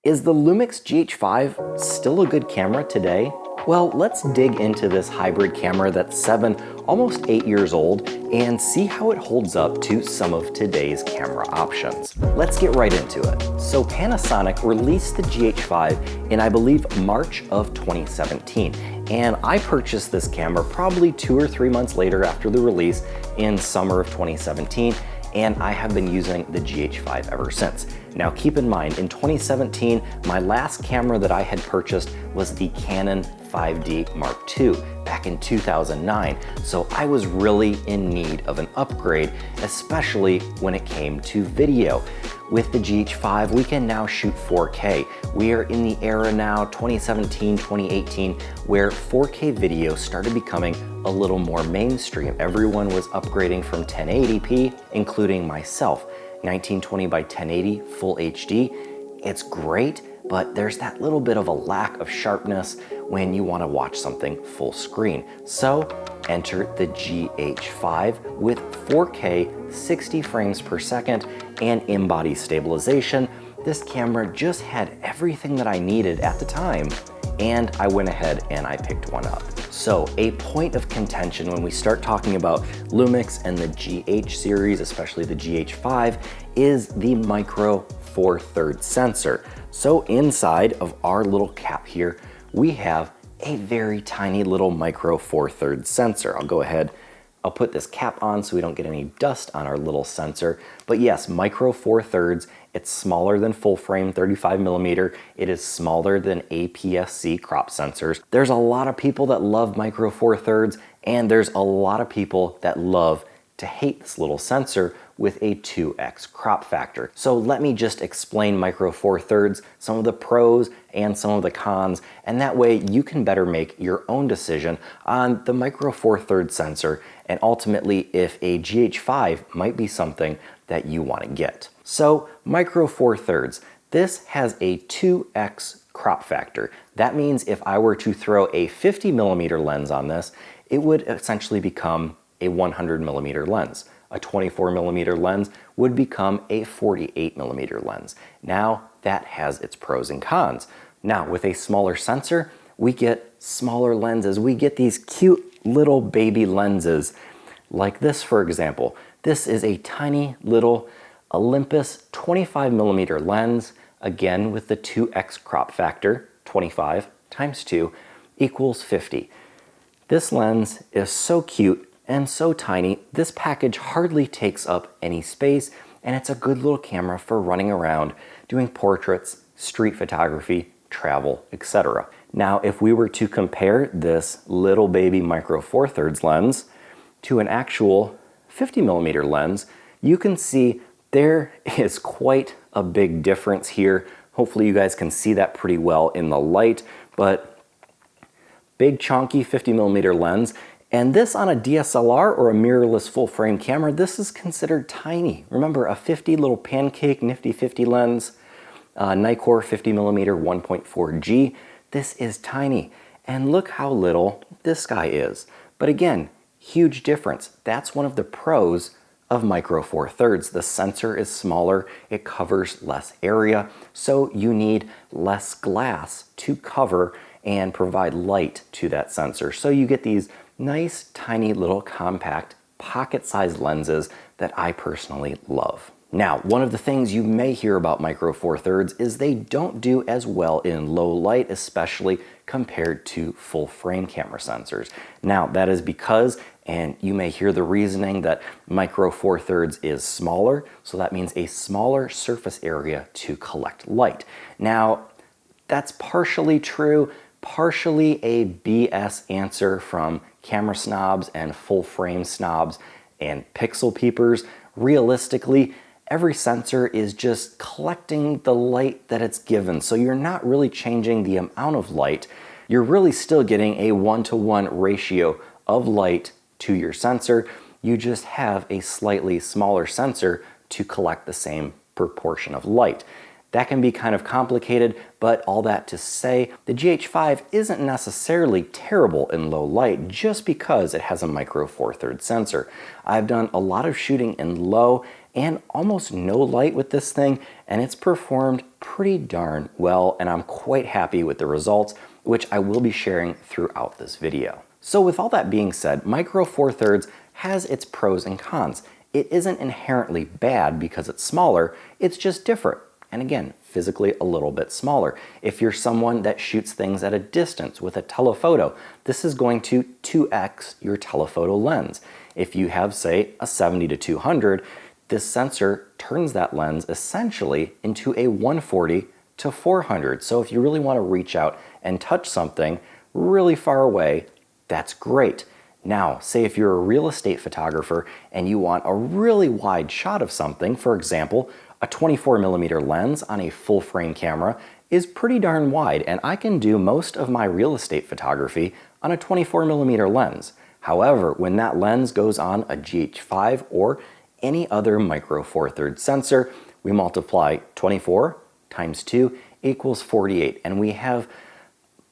Is the Lumix GH5 still a good camera today? Well, let's dig into this hybrid camera that's 7, almost 8 years old and see how it holds up to some of today's camera options. Let's get right into it. So Panasonic released the GH5 in, I believe, March of 2017. And I purchased this camera probably 2 or 3 months later after the release in summer of 2017. And I have been using the GH5 ever since. Now keep in mind, in 2017, my last camera that I had purchased was the Canon 5D Mark II back in 2009. So I was really in need of an upgrade, especially when it came to video. With the GH5, we can now shoot 4K. We are in the era now, 2017, 2018, where 4K video started becoming a little more mainstream. Everyone was upgrading from 1080p, including myself. 1920 by 1080 full HD. It's great, but there's that little bit of a lack of sharpness when you want to watch something full screen. So enter the GH5 with 4K 60 frames per second and in-body stabilization. This camera just had everything that I needed at the time, and I went ahead and I picked one up. So a point of contention when we start talking about Lumix and the GH series, especially the GH5, is the micro 4/3 sensor. So inside of our little cap here, we have a very tiny little micro 4/3 sensor. I'll go ahead, I'll put this cap on so we don't get any dust on our little sensor. But yes, micro 4/3, it's smaller than full frame 35mm. It is smaller than APS-C crop sensors. There's a lot of people that love micro 4/3, and there's a lot of people that love to hate this little sensor with a 2x crop factor. So let me just explain micro 4/3, some of the pros and some of the cons, and that way you can better make your own decision on the micro 4/3 sensor, and ultimately if a GH5 might be something that you want to get. So micro 4/3, this has a 2x crop factor. That means if I were to throw a 50mm lens on this, it would essentially become a 100mm lens. A 24mm lens would become a 48mm lens. Now that has its pros and cons. Now with a smaller sensor, we get smaller lenses. We get these cute little baby lenses like this, for example. This is a tiny little Olympus 25mm lens, again with the 2x crop factor. 25 times 2 equals 50. This lens is so cute and so tiny, this package hardly takes up any space, and it's a good little camera for running around, doing portraits, street photography, travel, etc. Now, if we were to compare this little baby micro 4/3 lens to an actual 50mm lens, you can see there is quite a big difference here. Hopefully you guys can see that pretty well in the light, but big chunky 50mm lens. And this on a DSLR or a mirrorless full frame camera, this is considered tiny. Remember, a 50 little pancake nifty 50 lens, Nikkor 50mm 1.4G, this is tiny. And look how little this guy is. But again, huge difference. That's one of the pros of micro 4/3. The sensor is smaller, it covers less area, so you need less glass to cover and provide light to that sensor. So you get these nice, tiny little compact pocket-sized lenses that I personally love. Now, one of the things you may hear about micro 4/3 is they don't do as well in low light, especially compared to full frame camera sensors. Now, that is because, and you may hear the reasoning, that micro 4/3 is smaller, so that means a smaller surface area to collect light. Now, that's partially true, partially a BS answer from camera snobs and full frame snobs and pixel peepers. Realistically, every sensor is just collecting the light that it's given, so you're not really changing the amount of light. You're really still getting a 1-to-1 ratio of light to your sensor. You just have a slightly smaller sensor to collect the same proportion of light. That can be kind of complicated, but all that to say, the GH5 isn't necessarily terrible in low light just because it has a micro 4/3 sensor. I've done a lot of shooting in low and almost no light with this thing, and it's performed pretty darn well, and I'm quite happy with the results, which I will be sharing throughout this video. So with all that being said, Micro Four Thirds has its pros and cons. It isn't inherently bad because it's smaller, it's just different. And again, physically a little bit smaller. If you're someone that shoots things at a distance with a telephoto, this is going to 2x your telephoto lens. If you have, say, a 70 to 200, this sensor turns that lens essentially into a 140 to 400. So if you really want to reach out and touch something really far away, that's great. Now, say if you're a real estate photographer and you want a really wide shot of something, for example, a 24mm lens on a full frame camera is pretty darn wide, and I can do most of my real estate photography on a 24mm lens. However, when that lens goes on a GH5 or any other Micro Four Thirds sensor, we multiply 24 times 2 equals 48, and we have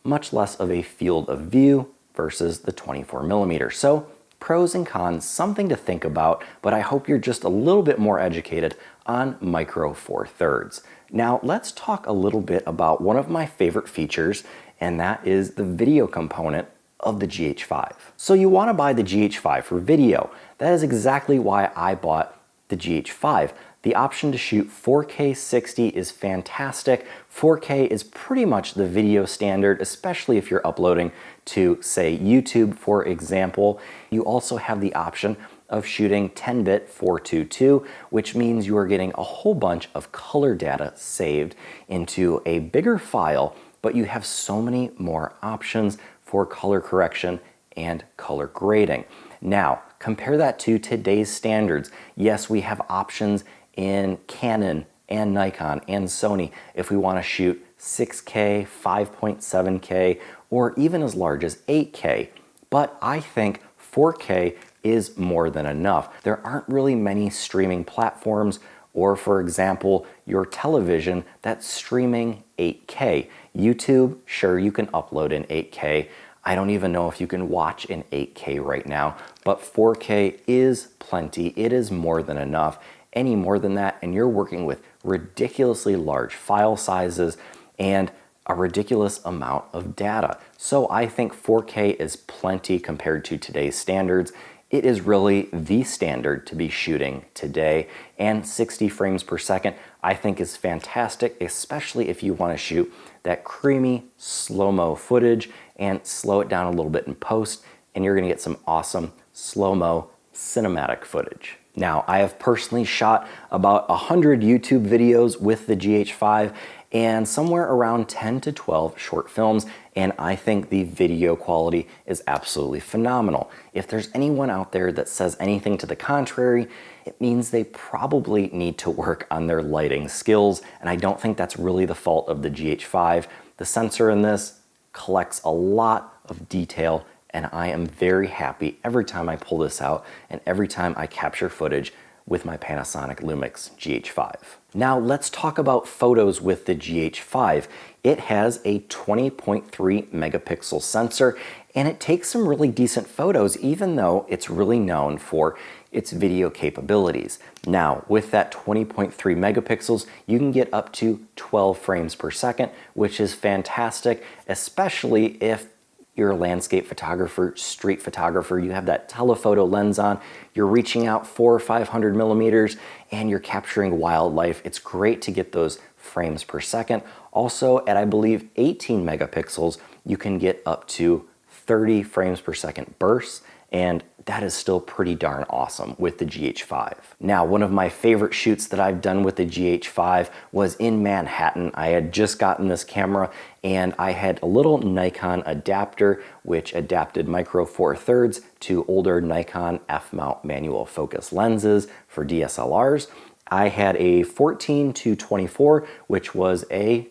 much less of a field of view versus the 24mm. So pros and cons, something to think about, but I hope you're just a little bit more educated on Micro Four Thirds. Now let's talk a little bit about one of my favorite features, and that is the video component of the GH5. So you want to buy the GH5 for video. That is exactly why I bought the GH5. The option to shoot 4K 60 is fantastic. 4K is pretty much the video standard, especially if you're uploading to, say, YouTube, for example. You also have the option of shooting 10-bit 422, which means you are getting a whole bunch of color data saved into a bigger file, but you have so many more options for color correction and color grading. Now, compare that to today's standards. Yes, we have options in Canon and Nikon and Sony if we want to shoot 6K, 5.7K, or even as large as 8K. But I think 4K is more than enough. There aren't really many streaming platforms, or for example, your television that's streaming 8K. YouTube, sure, you can upload in 8K. I don't even know if you can watch in 8K right now, but 4K is plenty. It is more than enough. Any more than that, and you're working with ridiculously large file sizes and a ridiculous amount of data. So I think 4K is plenty compared to today's standards. It is really the standard to be shooting today, and 60 frames per second I think is fantastic, especially if you want to shoot that creamy slow-mo footage and slow it down a little bit in post, and you're going to get some awesome slow-mo cinematic footage. Now, I have personally shot about 100 YouTube videos with the GH5 and somewhere around 10 to 12 short films, and I think the video quality is absolutely phenomenal. If there's anyone out there that says anything to the contrary, it means they probably need to work on their lighting skills, and I don't think that's really the fault of the GH5. The sensor in this collects a lot of detail, and I am very happy every time I pull this out and every time I capture footage with my Panasonic LUMIX GH5. Now let's talk about photos with the GH5. It has a 20.3 megapixel sensor, and it takes some really decent photos, even though it's really known for its video capabilities. Now, with that 20.3 megapixels, you can get up to 12 frames per second, which is fantastic, especially if you're a landscape photographer, street photographer, you have that telephoto lens on, you're reaching out 400 or 500 millimeters, and you're capturing wildlife. It's great to get those frames per second. Also, at I believe 18 megapixels, you can get up to 30 frames per second bursts, and that is still pretty darn awesome with the GH5. Now, one of my favorite shoots that I've done with the GH5 was in Manhattan. I had just gotten this camera and I had a little Nikon adapter which adapted Micro Four Thirds to older Nikon f-mount manual focus lenses for DSLRs. I had a 14 to 24, which was a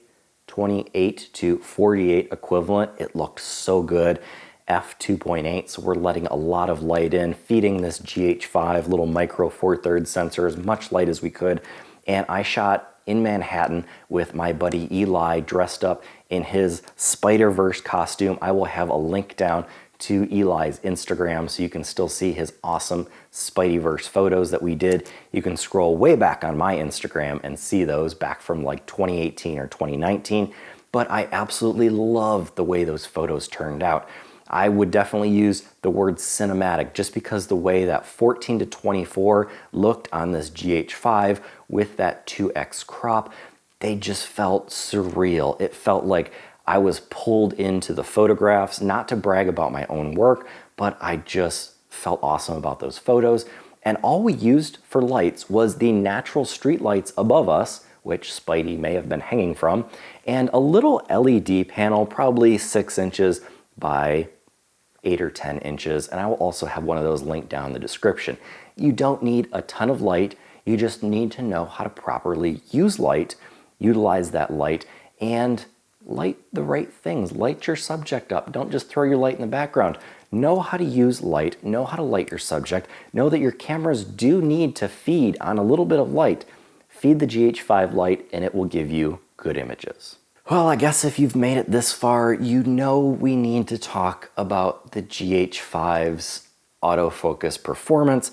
28 to 48 equivalent. It looked so good. f2.8, so we're letting a lot of light in, feeding this GH5 little Micro Four Thirds sensor as much light as we could. And I shot in Manhattan with my buddy Eli dressed up in his Spider-Verse costume. I will have a link down to Eli's Instagram so you can still see his awesome Spideyverse photos that we did. You can scroll way back on my Instagram and see those back from like 2018 or 2019. But I absolutely love the way those photos turned out. I would definitely use the word cinematic just because the way that 14 to 24 looked on this GH5 with that 2x crop, they just felt surreal. It felt like I was pulled into the photographs, not to brag about my own work, but I just felt awesome about those photos. And all we used for lights was the natural street lights above us, which Spidey may have been hanging from, and a little LED panel, probably 6 inches by 8 or 10 inches, and I will also have one of those linked down in the description. You don't need a ton of light, you just need to know how to properly use light, utilize that light, and light the right things. Light your subject up. Don't just throw your light in the background. Know how to use light, know how to light your subject, know that your cameras do need to feed on a little bit of light. Feed the GH5 light and it will give you good images. Well, I guess if you've made it this far, you know we need to talk about the GH5's autofocus performance.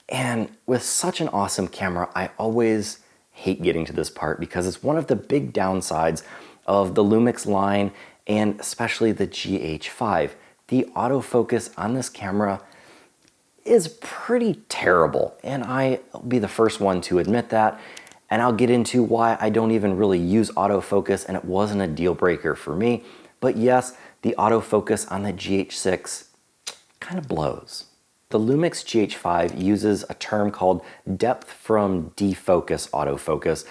And with such an awesome camera, I always hate getting to this part because it's one of the big downsides of the Lumix line and especially the GH5. The autofocus on this camera is pretty terrible, and I'll be the first one to admit that. And I'll get into why I don't even really use autofocus and it wasn't a deal breaker for me. But yes, the autofocus on the GH6 kind of blows. The Lumix GH5 uses a term called depth from defocus autofocus.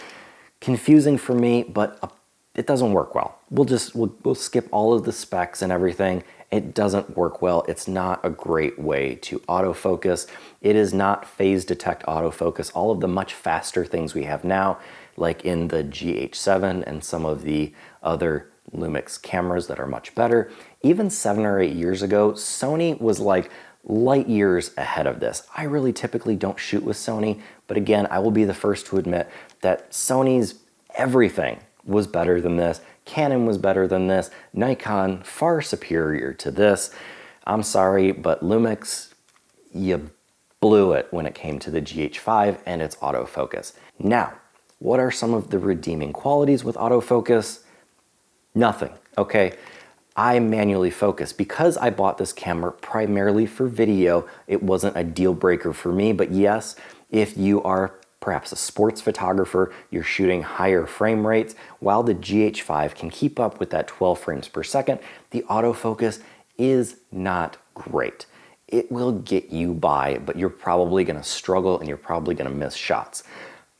Confusing for me, but it doesn't work well. We'll skip all of the specs and everything. It doesn't work well. It's not a great way to autofocus. It is not phase detect autofocus. All of the much faster things we have now, like in the GH7 and some of the other Lumix cameras that are much better. Even 7 or 8 years ago, Sony was like light years ahead of this. I really typically don't shoot with Sony, but again, I will be the first to admit that Sony's everything was better than this. Canon was better than this. Nikon far superior to this. I'm sorry, but Lumix, you blew it when it came to the GH5 and its autofocus. Now, what are some of the redeeming qualities with autofocus? Nothing, okay? I manually focus. Because I bought this camera primarily for video, it wasn't a deal breaker for me, but yes, if you are perhaps a sports photographer, you're shooting higher frame rates, while the GH5 can keep up with that 12 frames per second, the autofocus is not great. It will get you by, but you're probably gonna struggle and you're probably gonna miss shots.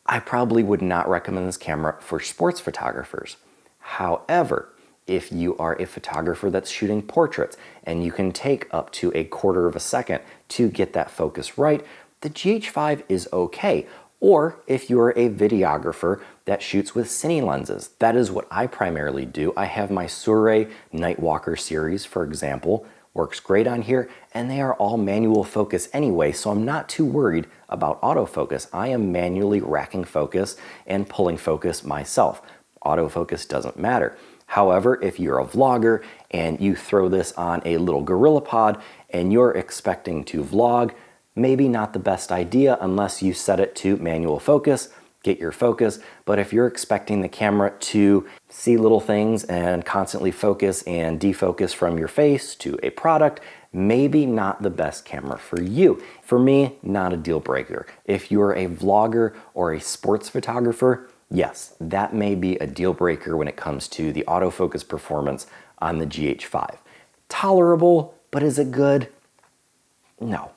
I probably would not recommend this camera for sports photographers. However, if you are a photographer that's shooting portraits and you can take up to 1/4 of a second to get that focus right, the GH5 is okay. Or if you're a videographer that shoots with cine lenses, that is what I primarily do. I have my Sure Nightwalker series, for example, works great on here, and they are all manual focus anyway, so I'm not too worried about autofocus. I am manually racking focus and pulling focus myself. Autofocus doesn't matter. However, if you're a vlogger and you throw this on a little GorillaPod and you're expecting to vlog, maybe not the best idea unless you set it to manual focus, get your focus. But if you're expecting the camera to see little things and constantly focus and defocus from your face to a product, maybe not the best camera for you. For me, not a deal breaker. If you're a vlogger or a sports photographer, yes, that may be a deal breaker when it comes to the autofocus performance on the GH5. Tolerable, but is it good? No.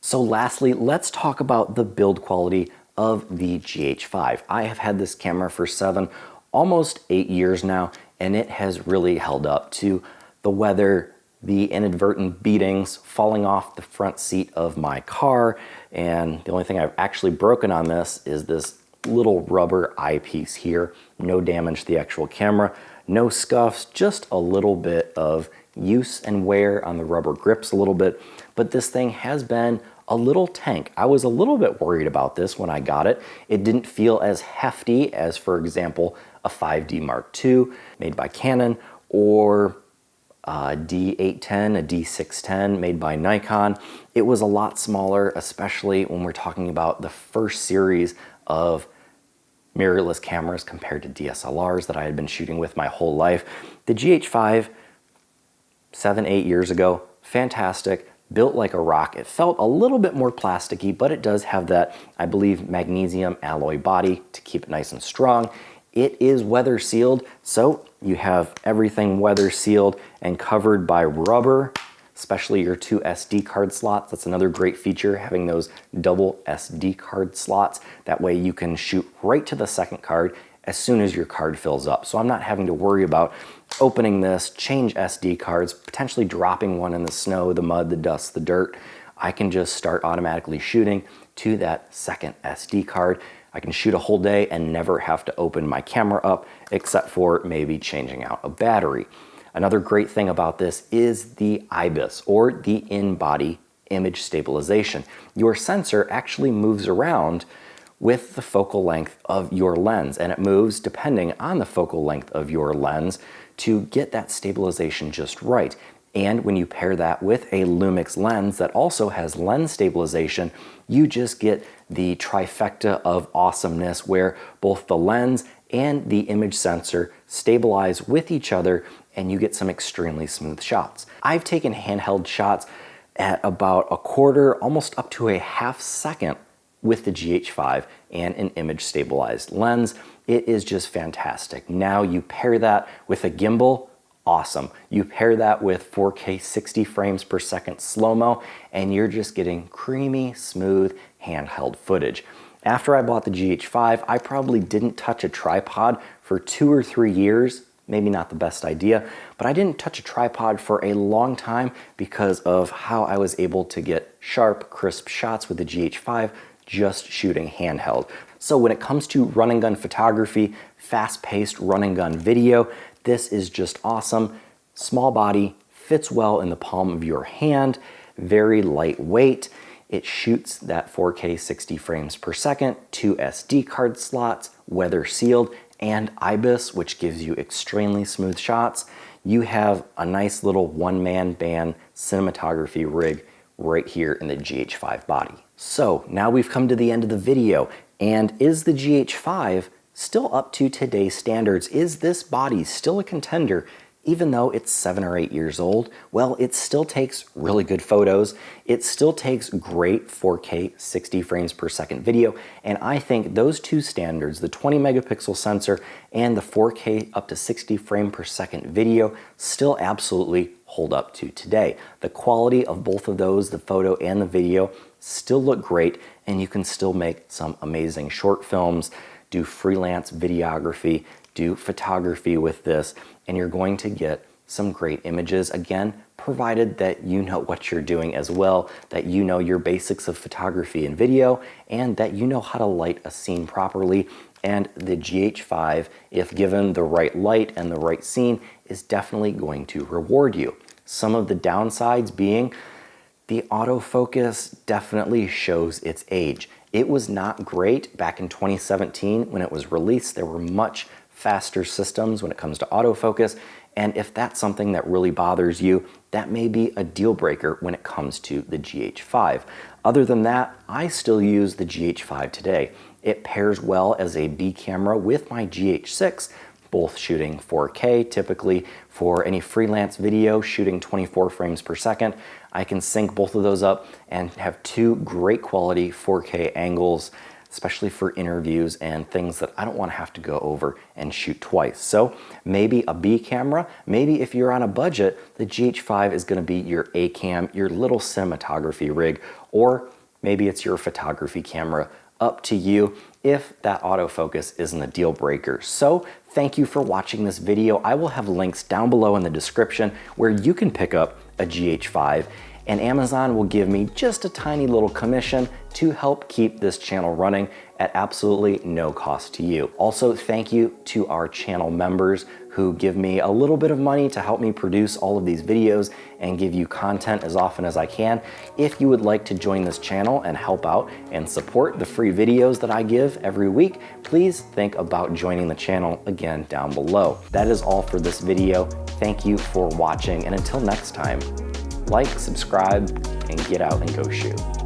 So lastly, let's talk about the build quality of the GH5. I have had this camera for 7, almost 8 years now, and it has really held up to the weather, the inadvertent beatings, falling off the front seat of my car, and the only thing I've actually broken on this is this little rubber eyepiece here. No damage to the actual camera, no scuffs, just a little bit of use and wear on the rubber grips a little bit, but this thing has been a little tank. I was a little bit worried about this when I got it. It didn't feel as hefty as, for example, a 5D Mark II made by Canon or a D810, a D610 made by Nikon. It was a lot smaller, especially when we're talking about the first series of mirrorless cameras compared to DSLRs that I had been shooting with my whole life. The GH5, 7-8 years ago, fantastic, built like a rock. It felt a little bit more plasticky, but it does have that, I believe, magnesium alloy body to keep it nice and strong. It is weather sealed, so you have everything weather sealed and covered by rubber, especially your 2 SD card slots. That's another great feature, having those double SD card slots. That way you can shoot right to the second card as soon as your card fills up. So I'm not having to worry about opening this, change SD cards, potentially dropping one in the snow, the mud, the dust, the dirt. I can just start automatically shooting to that second SD card. I can shoot a whole day and never have to open my camera up, except for maybe changing out a battery. Another great thing about this is the IBIS, or the in-body image stabilization. Your sensor actually moves around with the focal length of your lens, and it moves depending on the focal length of your lens to get that stabilization just right. And when you pair that with a Lumix lens that also has lens stabilization, you just get the trifecta of awesomeness where both the lens and the image sensor stabilize with each other and you get some extremely smooth shots. I've taken handheld shots at about a quarter, almost up to a half second with the GH5 and an image stabilized lens. It is just fantastic. Now you pair that with a gimbal, awesome. You pair that with 4K 60 frames per second slow-mo and you're just getting creamy, smooth handheld footage. After I bought the GH5, I probably didn't touch a tripod for 2 or 3 years. Maybe not the best idea, but I didn't touch a tripod for a long time because of how I was able to get sharp, crisp shots with the GH5 just shooting handheld. So when it comes to run and gun photography, fast-paced run and gun video, this is just awesome. Small body, fits well in the palm of your hand, very lightweight. It shoots that 4K 60 frames per second, 2 SD card slots, weather sealed, and IBIS, which gives you extremely smooth shots. You have a nice little one-man band cinematography rig right here in the GH5 body. So now we've come to the end of the video, and is the GH5 still up to today's standards? Is this body still a contender even though it's 7 or 8 years old? Well, it still takes really good photos. It still takes great 4K 60 frames per second video. And I think those two standards, the 20 megapixel sensor and the 4K up to 60 frame per second video, still absolutely hold up to today. The quality of both of those, the photo and the video, still look great, and you can still make some amazing short films, do freelance videography, do photography with this, and you're going to get some great images, again, provided that you know what you're doing as well, that you know your basics of photography and video, and that you know how to light a scene properly. And the GH5, if given the right light and the right scene, is definitely going to reward you. Some of the downsides being the autofocus definitely shows its age. It was not great back in 2017 when it was released. There were much faster systems when it comes to autofocus, and if that's something that really bothers you, that may be a deal breaker when it comes to the GH5. Other than that, I still use the GH5 today. It pairs well as a B camera with my GH6, both shooting 4K, typically for any freelance video shooting 24 frames per second. I can sync both of those up and have two great quality 4K angles, especially for interviews and things that I don't want to have to go over and shoot twice. So maybe a B camera, maybe if you're on a budget, the GH5 is going to be your A cam, your little cinematography rig, or maybe it's your photography camera. Up to you if that autofocus isn't a deal breaker. So thank you for watching this video. I will have links down below in the description where you can pick up a GH5, and Amazon will give me just a tiny little commission to help keep this channel running at absolutely no cost to you. Also, thank you to our channel members who give me a little bit of money to help me produce all of these videos and give you content as often as I can. If you would like to join this channel and help out and support the free videos that I give every week, please think about joining the channel again down below. That is all for this video. Thank you for watching, and until next time, like, subscribe, and get out and go shoot.